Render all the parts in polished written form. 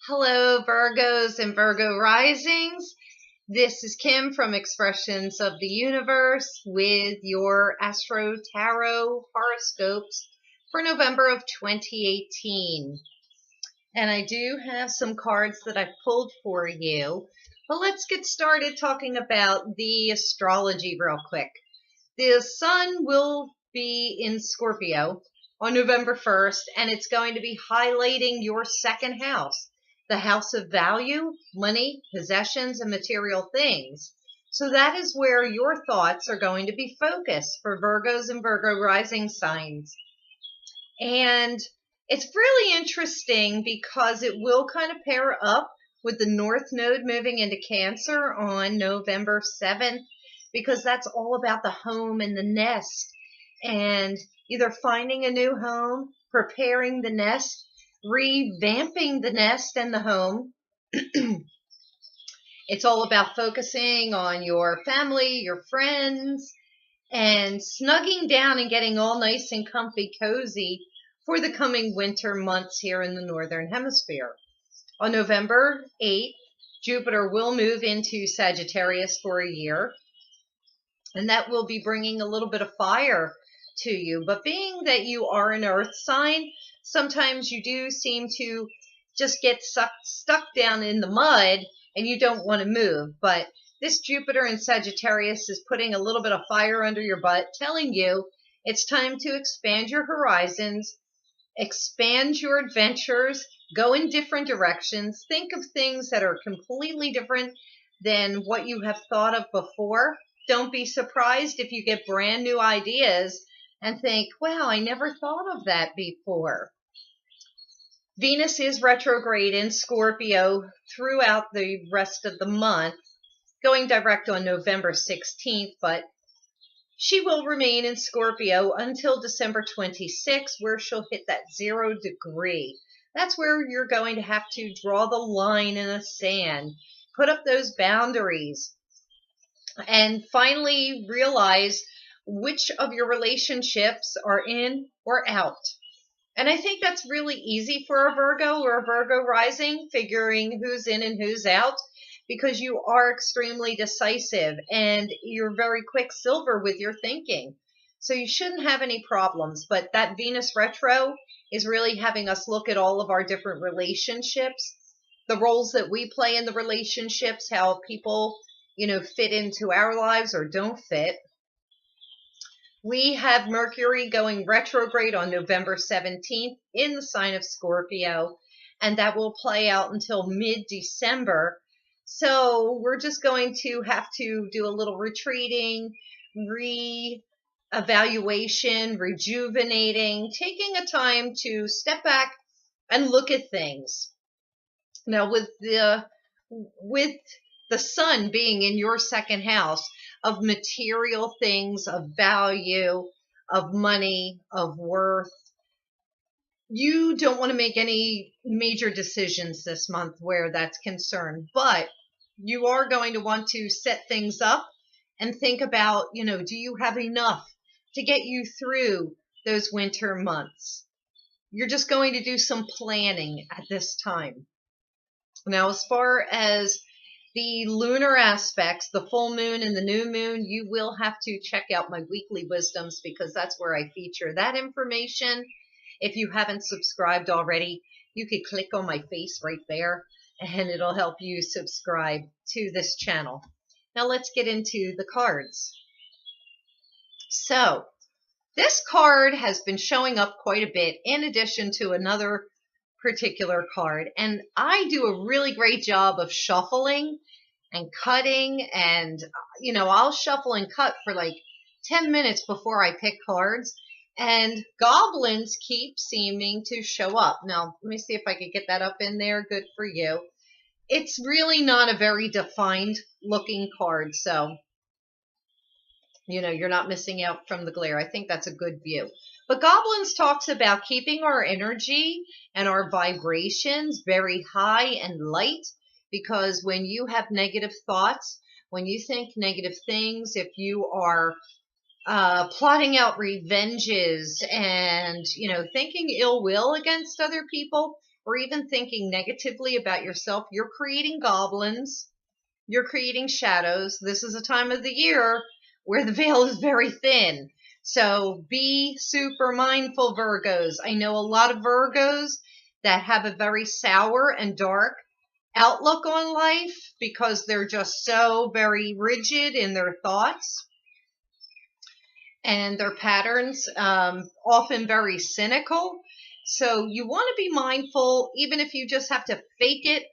Hello, Virgos and Virgo risings. This is Kim from Expressions of the Universe with your Astro Tarot horoscopes for November of 2018. And I do have some cards that I pulled for you. But let's get started talking about the astrology real quick. The sun will be in Scorpio on November 1st, and it's going to be highlighting your second house, the house of value, money, possessions, and material things. So that is where your thoughts are going to be focused for Virgos and Virgo rising signs. And it's really interesting because it will kind of pair up with the North Node moving into Cancer on November 7th, because that's all about the home and the nest, and either finding a new home, preparing the nest, revamping the nest and the home. It's all about focusing on your family, your friends, and snugging down and getting all nice and comfy, cozy for the coming winter months here in the Northern Hemisphere. On November 8th, Jupiter will move into Sagittarius for a year, and that will be bringing a little bit of fire to you. But being that you are an earth sign, sometimes you do seem to just get stuck down in the mud and you don't want to move. But this Jupiter in Sagittarius is putting a little bit of fire under your butt, telling you it's time to expand your horizons, expand your adventures, go in different directions, think of things that are completely different than what you have thought of before. Don't be surprised if you get brand new ideas and think, wow, I never thought of that before. Venus is retrograde in Scorpio throughout the rest of the month, going direct on November 16th, but she will remain in Scorpio until December 26th, where she'll hit that 0 degree. That's where you're going to have to draw the line in the sand, put up those boundaries, and finally realize which of your relationships are in or out. And I think that's really easy for a Virgo or a Virgo rising, figuring who's in and who's out, because you are extremely decisive and you're very quicksilver with your thinking. So you shouldn't have any problems. But that Venus retro is really having us look at all of our different relationships, the roles that we play in the relationships, how people, fit into our lives or don't fit. We have Mercury going retrograde on November 17th in the sign of Scorpio, and that will play out until mid-December. So we're just going to have to do a little retreating, re-evaluation, rejuvenating, taking a time to step back and look at things. Now, with the sun being in your second house of material things, of value, of money, of worth, you don't want to make any major decisions this month where that's concerned, but you are going to want to set things up and think about, do you have enough to get you through those winter months? You're just going to do some planning at this time. Now, as far as the lunar aspects, the full moon and the new moon, you will have to check out my weekly wisdoms, because that's where I feature that information. If you haven't subscribed already, you could click on my face right there and it'll help you subscribe to this channel. Now let's get into the cards. So this card has been showing up quite a bit in addition to another particular card, and I do a really great job of shuffling and cutting, and I'll shuffle and cut for like 10 minutes before I pick cards, and goblins keep seeming to show up. Now let me see if I could get that up in there. Good for you. It's really not a very defined looking card, so you're not missing out from the glare. I think that's a good view. But goblins talks about keeping our energy and our vibrations very high and light, because when you have negative thoughts, when you think negative things, if you are plotting out revenges and, thinking ill will against other people, or even thinking negatively about yourself, you're creating goblins, you're creating shadows. This is a time of the year where the veil is very thin. So be super mindful, Virgos. I know a lot of Virgos that have a very sour and dark outlook on life because they're just so very rigid in their thoughts and their patterns, often very cynical. So you want to be mindful, even if you just have to fake it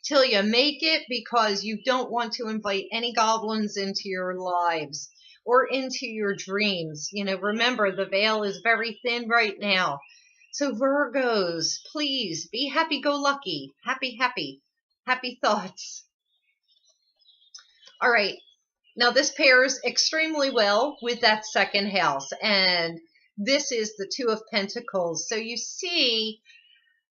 till you make it, because you don't want to invite any goblins into your lives or into your dreams. You know, remember, the veil is very thin right now. So Virgos, please be happy-go-lucky, happy thoughts. All right. Now this pairs extremely well with that second house, and this is the Two of Pentacles. So you see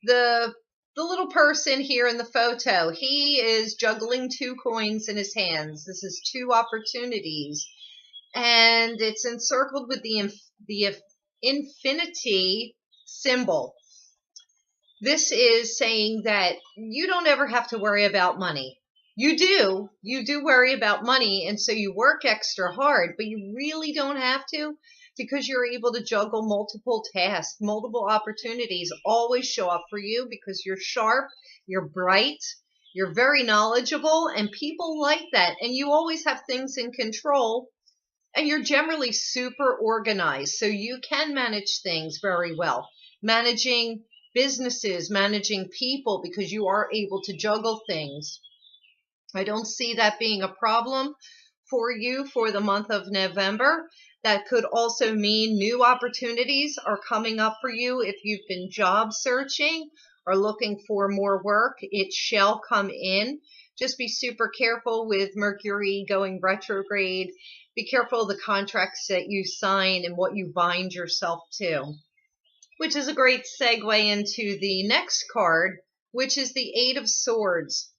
the little person here in the photo. He is juggling two coins in his hands. This is two opportunities, and it's encircled with the infinity symbol. This is saying that you don't ever have to worry about money. You do worry about money, and so you work extra hard, but you really don't have to, because you're able to juggle multiple tasks, multiple opportunities always show up for you because you're sharp, you're bright, you're very knowledgeable, and people like that. And you always have things in control, and you're generally super organized, so you can manage things very well. Managing businesses, managing people, because you are able to juggle things. I don't see that being a problem for you for the month of November. That could also mean new opportunities are coming up for you. If you've been job searching or looking for more work, it shall come in. Just be super careful with Mercury going retrograde. Be careful of the contracts that you sign and what you bind yourself to. Which is a great segue into the next card, which is the Eight of Swords.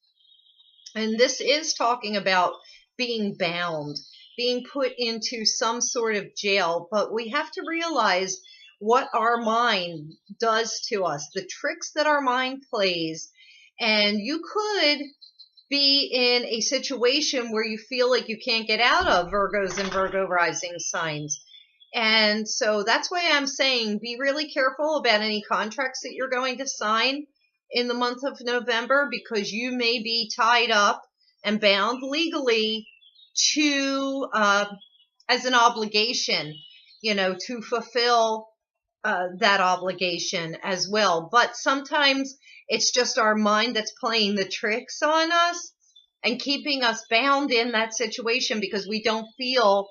And this is talking about being bound, being put into some sort of jail. But we have to realize what our mind does to us, the tricks that our mind plays. And you could be in a situation where you feel like you can't get out of, Virgos and Virgo rising signs. And so that's why I'm saying be really careful about any contracts that you're going to sign in the month of November, because you may be tied up and bound legally to, as an obligation, you know, to fulfill that obligation as well. But sometimes it's just our mind that's playing the tricks on us and keeping us bound in that situation because we don't feel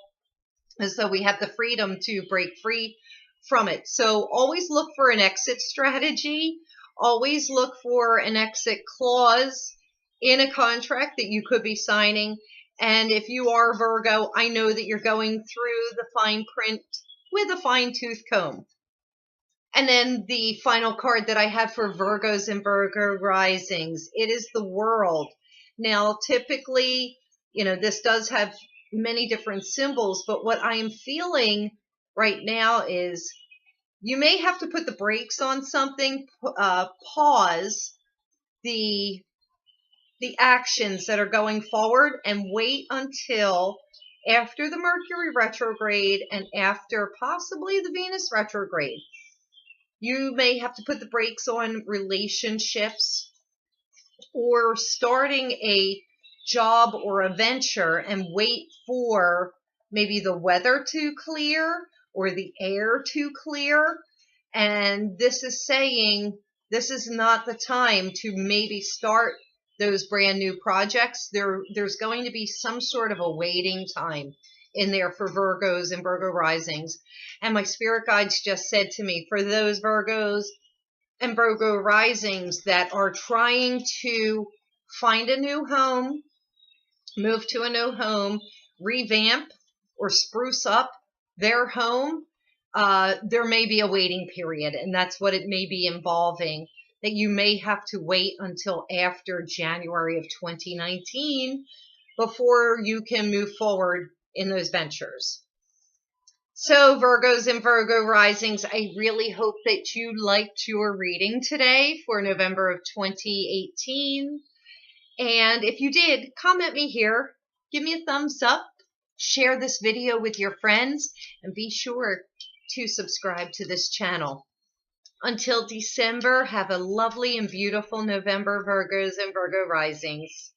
as though we have the freedom to break free from it. So always look for an exit strategy. Always look for an exit clause in a contract that you could be signing. And if you are Virgo, I know that you're going through the fine print with a fine-tooth comb. And then the final card that I have for Virgos and Virgo risings, it is the World. Now, typically, you know, this does have many different symbols, but what I am feeling right now is you may have to put the brakes on something, pause the actions that are going forward and wait until after the Mercury retrograde and after possibly the Venus retrograde. You may have to put the brakes on relationships or starting a job or a venture and wait for maybe the weather to clear or the air to clear. And this is saying this is not the time to maybe start those brand new projects. There's going to be some sort of a waiting time in there for Virgos and Virgo risings. And my spirit guides just said to me, for those Virgos and Virgo risings that are trying to find a new home, move to a new home, revamp or spruce up their home, there may be a waiting period, and that's what it may be involving, that you may have to wait until after January of 2019 before you can move forward in those ventures. So Virgos and Virgo risings, I really hope that you liked your reading today for November of 2018. And if you did, comment me here, give me a thumbs up, share this video with your friends, and be sure to subscribe to this channel. Until December, have a lovely and beautiful November, Virgos and Virgo risings.